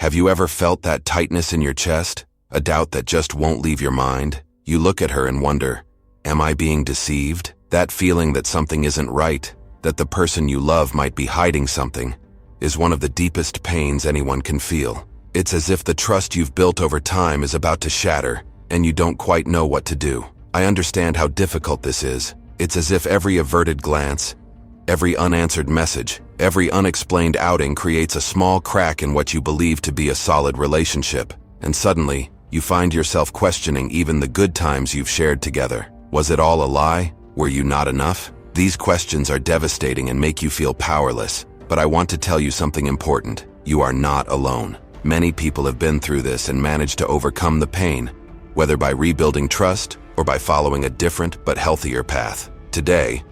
Have you ever felt that tightness in your chest? A doubt that just won't leave your mind? You look at her and wonder, am I being deceived? That feeling that something isn't right, that the person you love might be hiding something, is one of the deepest pains anyone can feel. It's as if the trust you've built over time is about to shatter, and you don't quite know what to do. I understand how difficult this is. It's as if every averted glance, every unanswered message, every unexplained outing creates a small crack in what you believe to be a solid relationship, and suddenly, you find yourself questioning even the good times you've shared together. Was it all a lie? Were you not enough? These questions are devastating and make you feel powerless, but I want to tell you something important. You are not alone. Many people have been through this and managed to overcome the pain, whether by rebuilding trust or by following a different but healthier path. Today,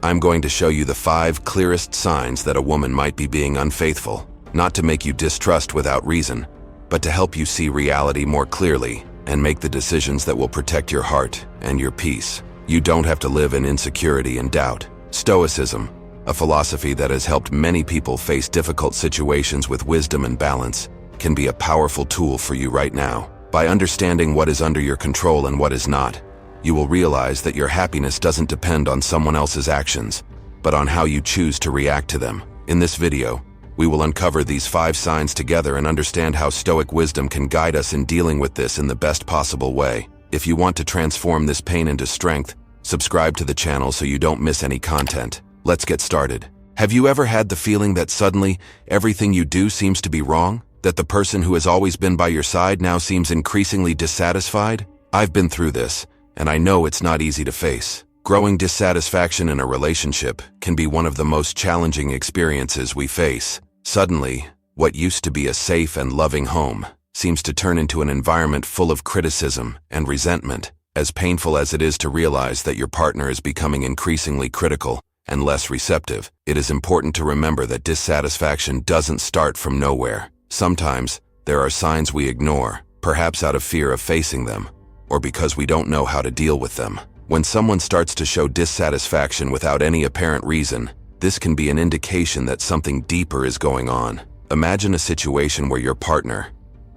I'm going to show you the 5 clearest signs that a woman might be being unfaithful, not to make you distrust without reason, but to help you see reality more clearly and make the decisions that will protect your heart and your peace. You don't have to live in insecurity and doubt. Stoicism, a philosophy that has helped many people face difficult situations with wisdom and balance, can be a powerful tool for you right now. By understanding what is under your control and what is not, you will realize that your happiness doesn't depend on someone else's actions, but on how you choose to react to them. In this video, we will uncover these 5 signs together and understand how Stoic wisdom can guide us in dealing with this in the best possible way. If you want to transform this pain into strength, subscribe to the channel so you don't miss any content. Let's get started. Have you ever had the feeling that suddenly everything you do seems to be wrong? That the person who has always been by your side now seems increasingly dissatisfied? I've been through this, and I know it's not easy to face. Growing dissatisfaction in a relationship can be one of the most challenging experiences we face. Suddenly, what used to be a safe and loving home seems to turn into an environment full of criticism and resentment. As painful as it is to realize that your partner is becoming increasingly critical and less receptive, it is important to remember that dissatisfaction doesn't start from nowhere. Sometimes, there are signs we ignore, perhaps out of fear of facing them, or because we don't know how to deal with them. When someone starts to show dissatisfaction without any apparent reason, this can be an indication that something deeper is going on. Imagine a situation where your partner,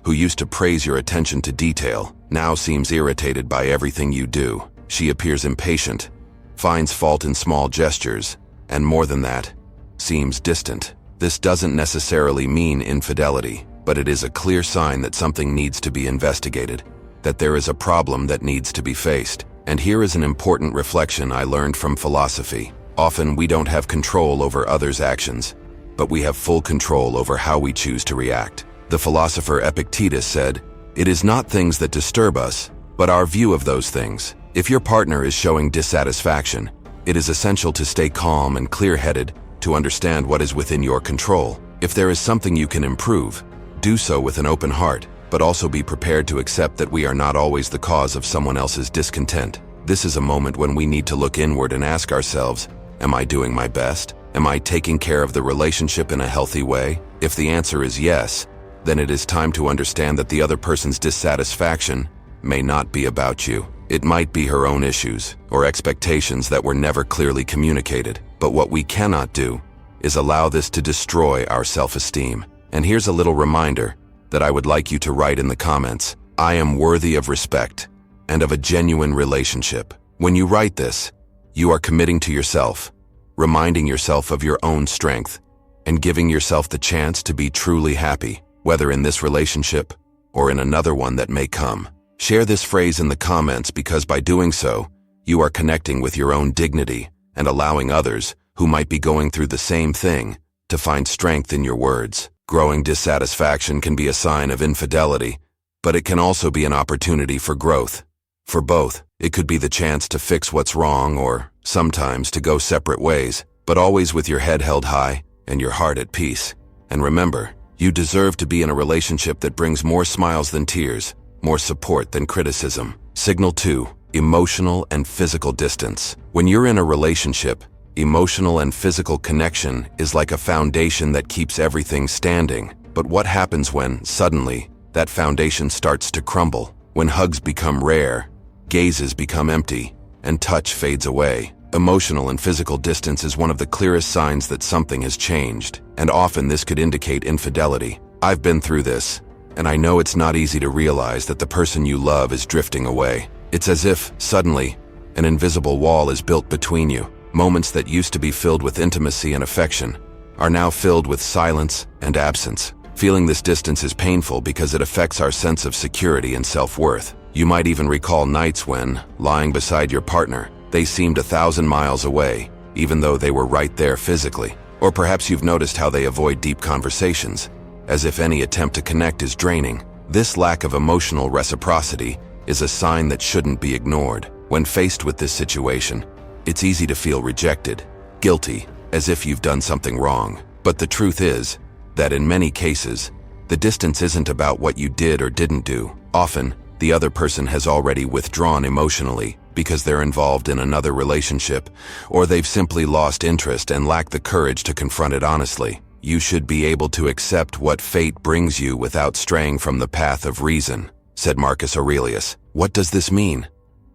who used to praise your attention to detail, now seems irritated by everything you do. She appears impatient, finds fault in small gestures, and more than that, seems distant. This doesn't necessarily mean infidelity, but it is a clear sign that something needs to be investigated, that there is a problem that needs to be faced. And here is an important reflection I learned from philosophy. Often we don't have control over others' actions, but we have full control over how we choose to react. The philosopher Epictetus said, "It is not things that disturb us, but our view of those things." If your partner is showing dissatisfaction, it is essential to stay calm and clear-headed to understand what is within your control. If there is something you can improve, do so with an open heart, but also be prepared to accept that we are not always the cause of someone else's discontent. This is a moment when we need to look inward and ask ourselves, am I doing my best? Am I taking care of the relationship in a healthy way? If the answer is yes, then it is time to understand that the other person's dissatisfaction may not be about you. It might be her own issues or expectations that were never clearly communicated. But what we cannot do is allow this to destroy our self-esteem. And here's a little reminder that I would like you to write in the comments. I am worthy of respect and of a genuine relationship. When you write this, you are committing to yourself, reminding yourself of your own strength, and giving yourself the chance to be truly happy, whether in this relationship or in another one that may come. Share this phrase in the comments because by doing so, you are connecting with your own dignity and allowing others who might be going through the same thing to find strength in your words. Growing dissatisfaction can be a sign of infidelity, but it can also be an opportunity for growth. For both, it could be the chance to fix what's wrong or sometimes to go separate ways, but always with your head held high and your heart at peace. And remember, you deserve to be in a relationship that brings more smiles than tears, more support than criticism. Signal 2. Emotional and physical distance. When you're in a relationship, emotional and physical connection is like a foundation that keeps everything standing. But what happens when, suddenly, that foundation starts to crumble? When hugs become rare, gazes become empty, and touch fades away. Emotional and physical distance is one of the clearest signs that something has changed, and often this could indicate infidelity. I've been through this, and I know it's not easy to realize that the person you love is drifting away. It's as if, suddenly, an invisible wall is built between you. Moments that used to be filled with intimacy and affection are now filled with silence and absence. Feeling this distance is painful because it affects our sense of security and self-worth. You might even recall nights when, lying beside your partner, they seemed 1,000 miles away, even though they were right there physically. Or perhaps you've noticed how they avoid deep conversations, as if any attempt to connect is draining. This lack of emotional reciprocity is a sign that shouldn't be ignored. When faced with this situation, it's easy to feel rejected, guilty, as if you've done something wrong. But the truth is that in many cases, the distance isn't about what you did or didn't do. Often, the other person has already withdrawn emotionally because they're involved in another relationship, or they've simply lost interest and lack the courage to confront it honestly. You should be able to accept what fate brings you without straying from the path of reason, said Marcus Aurelius. What does this mean?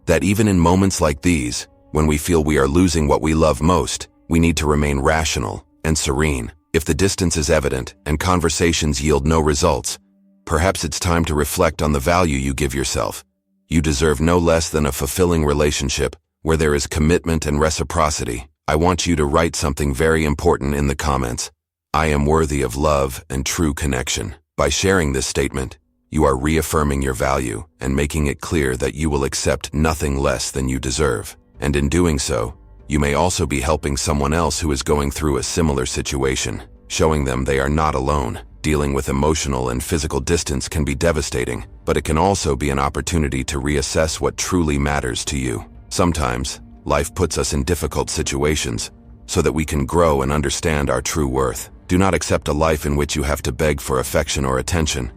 That even in moments like these, when we feel we are losing what we love most, we need to remain rational and serene. If the distance is evident and conversations yield no results, perhaps it's time to reflect on the value you give yourself. You deserve no less than a fulfilling relationship where there is commitment and reciprocity. I want you to write something very important in the comments. I am worthy of love and true connection. By sharing this statement, you are reaffirming your value and making it clear that you will accept nothing less than you deserve. And in doing so, you may also be helping someone else who is going through a similar situation, showing them they are not alone. Dealing with emotional and physical distance can be devastating, but it can also be an opportunity to reassess what truly matters to you. Sometimes, life puts us in difficult situations so that we can grow and understand our true worth. Do not accept a life in which you have to beg for affection or attention.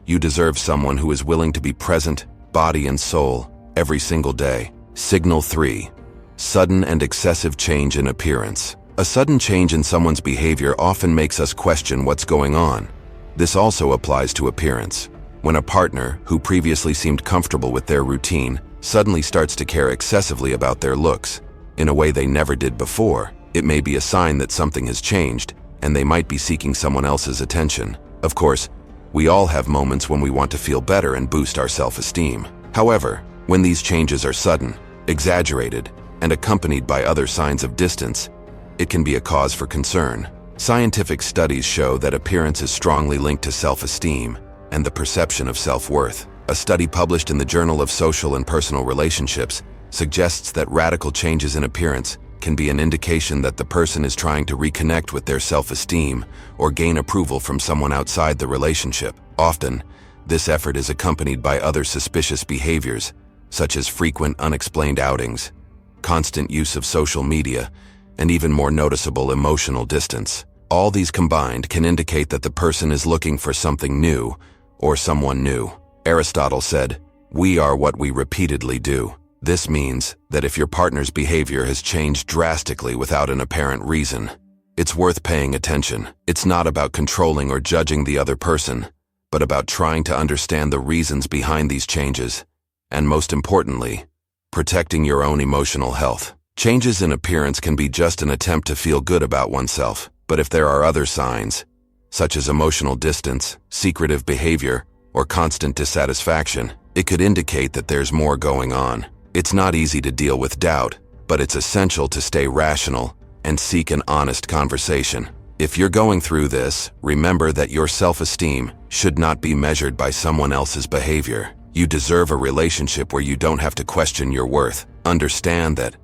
You deserve someone who is willing to be present, body and soul, every single day. Signal 3. Sudden and excessive change in appearance. A sudden change in someone's behavior often makes us question what's going on. This also applies to appearance. When a partner, who previously seemed comfortable with their routine, suddenly starts to care excessively about their looks, in a way they never did before, it may be a sign that something has changed, and they might be seeking someone else's attention. Of course, we all have moments when we want to feel better and boost our self-esteem. However, when these changes are sudden, exaggerated, and accompanied by other signs of distance, it can be a cause for concern. Scientific studies show that appearance is strongly linked to self-esteem and the perception of self-worth. A study published in the Journal of Social and Personal Relationships suggests that radical changes in appearance can be an indication that the person is trying to reconnect with their self-esteem or gain approval from someone outside the relationship. Often, this effort is accompanied by other suspicious behaviors, such as frequent unexplained outings, constant use of social media, and even more noticeable emotional distance. All these combined can indicate that the person is looking for something new or someone new. Aristotle said, "We are what we repeatedly do." This means that if your partner's behavior has changed drastically without an apparent reason, it's worth paying attention. It's not about controlling or judging the other person, but about trying to understand the reasons behind these changes, and most importantly, protecting your own emotional health. Changes in appearance can be just an attempt to feel good about oneself, but if there are other signs, such as emotional distance, secretive behavior, or constant dissatisfaction, it could indicate that there's more going on. It's not easy to deal with doubt, but it's essential to stay rational and seek an honest conversation. If you're going through this, remember that your self-esteem should not be measured by someone else's behavior. You deserve a relationship where you don't have to question your worth. Understand that,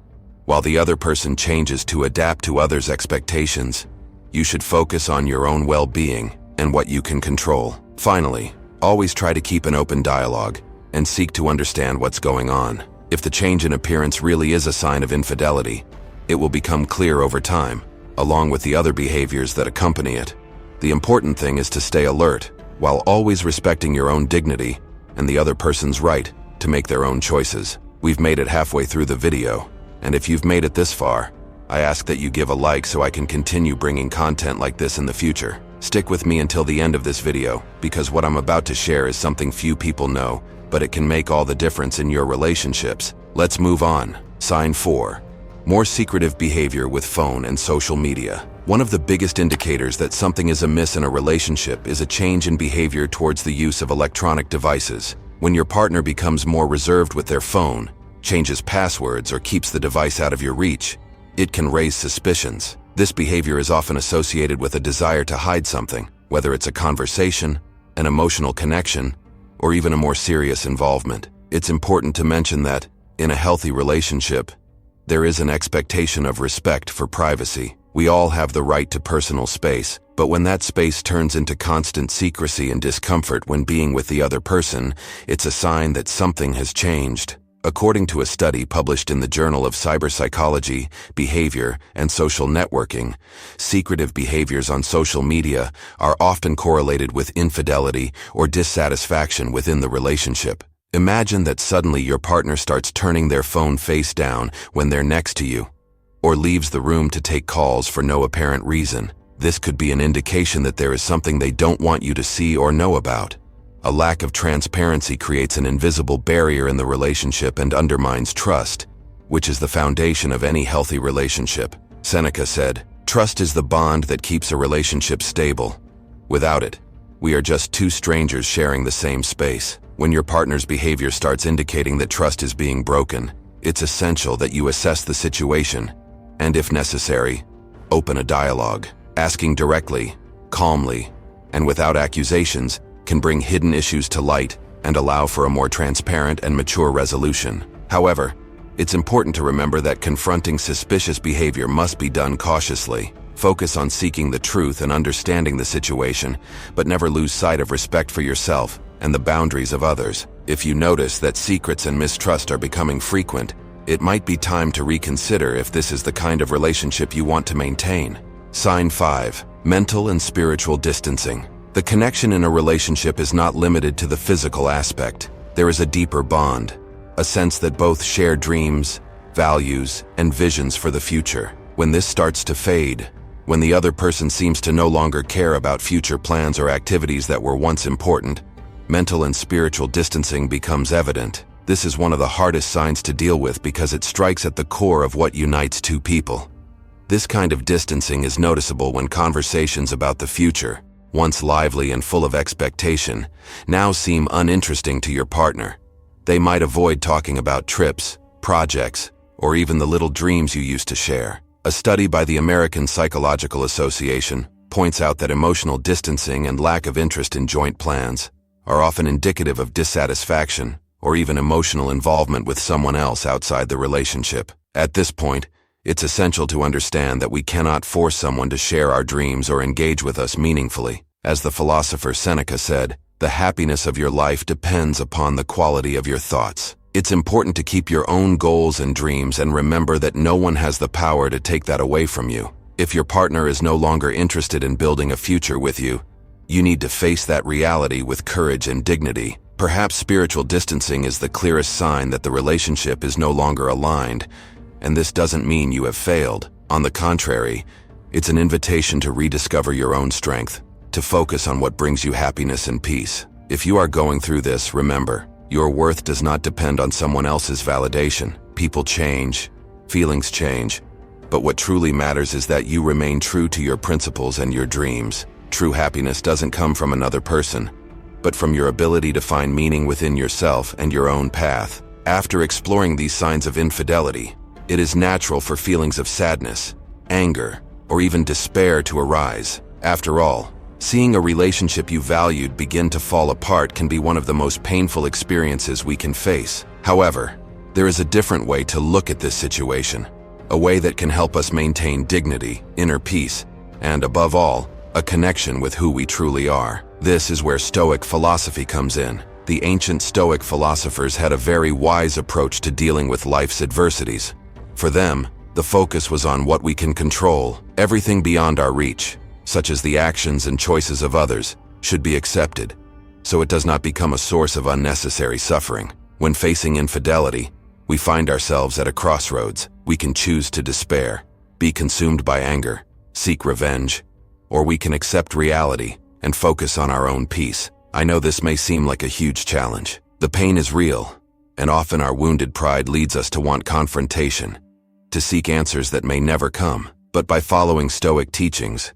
while the other person changes to adapt to others' expectations, you should focus on your own well-being and what you can control. Finally, always try to keep an open dialogue and seek to understand what's going on. If the change in appearance really is a sign of infidelity, it will become clear over time, along with the other behaviors that accompany it. The important thing is to stay alert, while always respecting your own dignity and the other person's right to make their own choices. We've made it halfway through the video, and if you've made it this far, I ask that you give a like so I can continue bringing content like this in the future. Stick with me until the end of this video, because what I'm about to share is something few people know, but it can make all the difference in your relationships. Let's move on. Sign 4. More secretive behavior with phone and social media. One of the biggest indicators that something is amiss in a relationship is a change in behavior towards the use of electronic devices. When your partner becomes more reserved with their phone, changes passwords, or keeps the device out of your reach, it can raise suspicions. This behavior is often associated with a desire to hide something, whether it's a conversation, an emotional connection, or even a more serious involvement. It's important to mention that, in a healthy relationship, there is an expectation of respect for privacy. We all have the right to personal space, but when that space turns into constant secrecy and discomfort when being with the other person, it's a sign that something has changed. According to a study published in the Journal of Cyberpsychology, Behavior, and Social Networking, secretive behaviors on social media are often correlated with infidelity or dissatisfaction within the relationship. Imagine that suddenly your partner starts turning their phone face down when they're next to you, or leaves the room to take calls for no apparent reason. This could be an indication that there is something they don't want you to see or know about. A lack of transparency creates an invisible barrier in the relationship and undermines trust, which is the foundation of any healthy relationship. Seneca said, "Trust is the bond that keeps a relationship stable. Without it, we are just two strangers sharing the same space." When your partner's behavior starts indicating that trust is being broken, it's essential that you assess the situation and, if necessary, open a dialogue. Asking directly, calmly, and without accusations can bring hidden issues to light and allow for a more transparent and mature resolution. However, it's important to remember that confronting suspicious behavior must be done cautiously. Focus on seeking the truth and understanding the situation, but never lose sight of respect for yourself and the boundaries of others. If you notice that secrets and mistrust are becoming frequent, it might be time to reconsider if this is the kind of relationship you want to maintain. Sign 5. Mental and spiritual distancing. The connection in a relationship is not limited to the physical aspect. There is a deeper bond, a sense that both share dreams, values, and visions for the future. When this starts to fade, when the other person seems to no longer care about future plans or activities that were once important, mental and spiritual distancing becomes evident. This is one of the hardest signs to deal with because it strikes at the core of what unites two people. This kind of distancing is noticeable when conversations about the future, once lively and full of expectation, now seem uninteresting to your partner. They might avoid talking about trips, projects, or even the little dreams you used to share. A study by the American Psychological Association points out that emotional distancing and lack of interest in joint plans are often indicative of dissatisfaction or even emotional involvement with someone else outside the relationship. At this point, it's essential to understand that we cannot force someone to share our dreams or engage with us meaningfully. As the philosopher Seneca said, "The happiness of your life depends upon the quality of your thoughts." It's important to keep your own goals and dreams and remember that no one has the power to take that away from you. If your partner is no longer interested in building a future with you, you need to face that reality with courage and dignity. Perhaps spiritual distancing is the clearest sign that the relationship is no longer aligned, and this doesn't mean you have failed. On the contrary, it's an invitation to rediscover your own strength, to focus on what brings you happiness and peace. If you are going through this, remember, your worth does not depend on someone else's validation. People change, feelings change, but what truly matters is that you remain true to your principles and your dreams. True happiness doesn't come from another person, but from your ability to find meaning within yourself and your own path. After exploring these signs of infidelity, it is natural for feelings of sadness, anger, or even despair to arise. After all, seeing a relationship you valued begin to fall apart can be one of the most painful experiences we can face. However, there is a different way to look at this situation, a way that can help us maintain dignity, inner peace, and above all, a connection with who we truly are. This is where Stoic philosophy comes in. The ancient Stoic philosophers had a very wise approach to dealing with life's adversities. For them, the focus was on what we can control. Everything beyond our reach, such as the actions and choices of others, should be accepted, so it does not become a source of unnecessary suffering. When facing infidelity, we find ourselves at a crossroads. We can choose to despair, be consumed by anger, seek revenge, or we can accept reality and focus on our own peace. I know this may seem like a huge challenge. The pain is real, and often our wounded pride leads us to want confrontation, to seek answers that may never come. But by following Stoic teachings,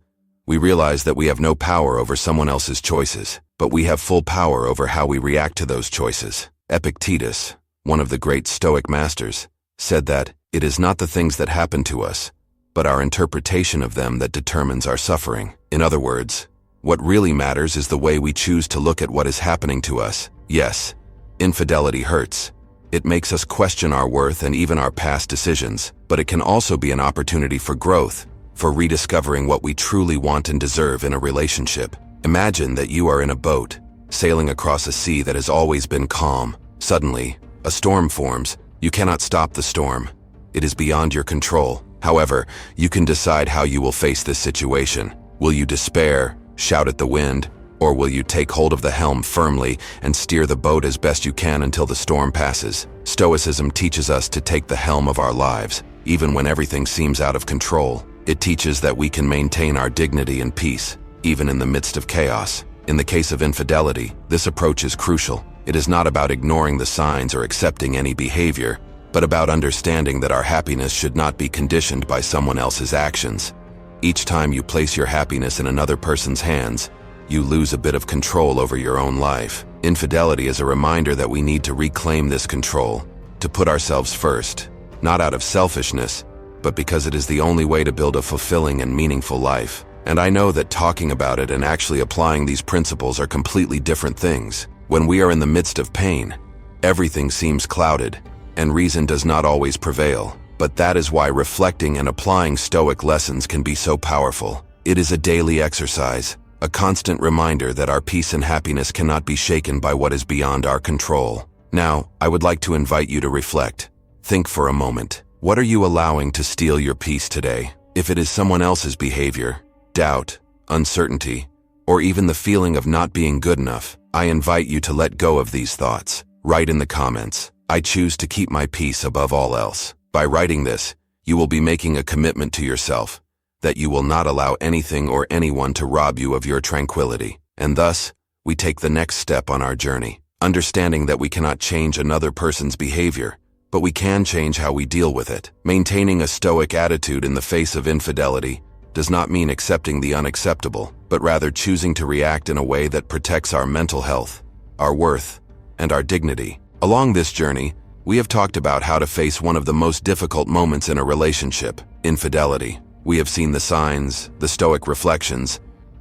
we realize that we have no power over someone else's choices, but we have full power over how we react to those choices. Epictetus, one of the great Stoic masters, said that it is not the things that happen to us, but our interpretation of them that determines our suffering. In other words, what really matters is the way we choose to look at what is happening to us. Yes, infidelity hurts. It makes us question our worth and even our past decisions, but it can also be an opportunity for growth, for rediscovering what we truly want and deserve in a relationship. Imagine that you are in a boat, sailing across a sea that has always been calm. Suddenly, a storm forms. You cannot stop the storm. It is beyond your control. However, you can decide how you will face this situation. Will you despair, shout at the wind, or will you take hold of the helm firmly and steer the boat as best you can until the storm passes? Stoicism teaches us to take the helm of our lives, even when everything seems out of control. It teaches that we can maintain our dignity and peace, even in the midst of chaos. In the case of infidelity, this approach is crucial. It is not about ignoring the signs or accepting any behavior, but about understanding that our happiness should not be conditioned by someone else's actions. Each time you place your happiness in another person's hands, you lose a bit of control over your own life. Infidelity is a reminder that we need to reclaim this control, to put ourselves first, not out of selfishness, but because it is the only way to build a fulfilling and meaningful life. And I know that talking about it and actually applying these principles are completely different things. When we are in the midst of pain, everything seems clouded, and reason does not always prevail. But that is why reflecting and applying Stoic lessons can be so powerful. It is a daily exercise, a constant reminder that our peace and happiness cannot be shaken by what is beyond our control. Now, I would like to invite you to reflect. Think for a moment. What are you allowing to steal your peace today? If it is someone else's behavior, doubt, uncertainty, or even the feeling of not being good enough, I invite you to let go of these thoughts. Write in the comments, "I choose to keep my peace above all else." By writing this, you will be making a commitment to yourself that you will not allow anything or anyone to rob you of your tranquility. And thus, we take the next step on our journey, understanding that we cannot change another person's behavior, but we can change how we deal with it. Maintaining a Stoic attitude in the face of infidelity does not mean accepting the unacceptable, but rather choosing to react in a way that protects our mental health, our worth, and our dignity. Along this journey, we have talked about how to face one of the most difficult moments in a relationship, infidelity. We have seen the signs, the Stoic reflections,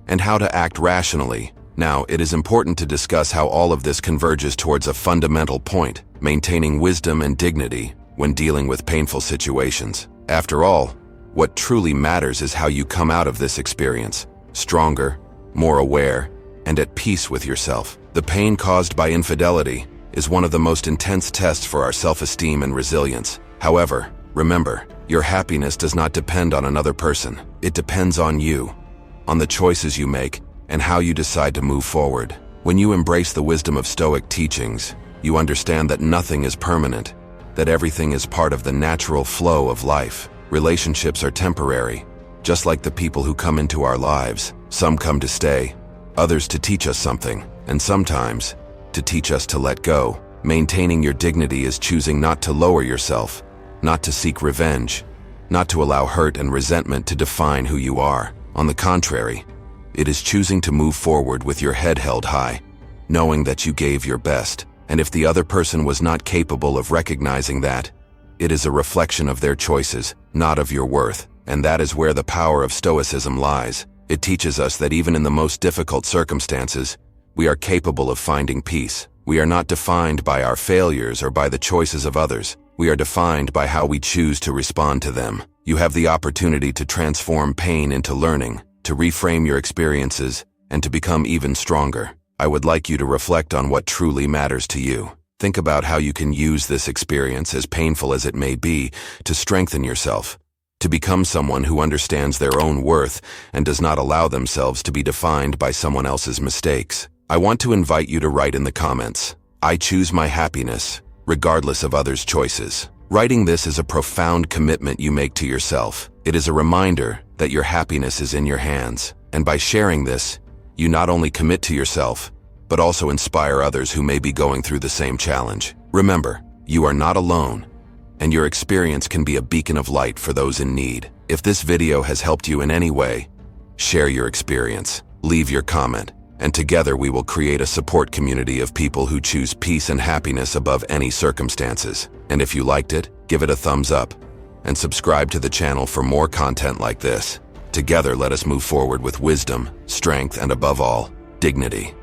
and how to act rationally. Now, it is important to discuss how all of this converges towards a fundamental point, maintaining wisdom and dignity when dealing with painful situations. After all, what truly matters is how you come out of this experience, stronger, more aware, and at peace with yourself. The pain caused by infidelity is one of the most intense tests for our self-esteem and resilience. However, remember, your happiness does not depend on another person. It depends on you, on the choices you make, and how you decide to move forward. When you embrace the wisdom of Stoic teachings, you understand that nothing is permanent, that everything is part of the natural flow of life. Relationships are temporary, just like the people who come into our lives. Some come to stay, others to teach us something, and sometimes to teach us to let go. Maintaining your dignity is choosing not to lower yourself, not to seek revenge, not to allow hurt and resentment to define who you are. On the contrary, it is choosing to move forward with your head held high, knowing that you gave your best. And if the other person was not capable of recognizing that, it is a reflection of their choices, not of your worth. And that is where the power of Stoicism lies. It teaches us that even in the most difficult circumstances, we are capable of finding peace. We are not defined by our failures or by the choices of others. We are defined by how we choose to respond to them. You have the opportunity to transform pain into learning, to reframe your experiences, and to become even stronger. I would like you to reflect on what truly matters to you. Think about how you can use this experience, as painful as it may be, to strengthen yourself, to become someone who understands their own worth and does not allow themselves to be defined by someone else's mistakes. I want to invite you to write in the comments, "I choose my happiness, regardless of others' choices." Writing this is a profound commitment you make to yourself. It is a reminder that your happiness is in your hands. And by sharing this, you not only commit to yourself, but also inspire others who may be going through the same challenge. Remember, you are not alone, and your experience can be a beacon of light for those in need. If this video has helped you in any way, share your experience, leave your comment, and together we will create a support community of people who choose peace and happiness above any circumstances. And if you liked it, give it a thumbs up and subscribe to the channel for more content like this. Together, let us move forward with wisdom, strength, and above all, dignity.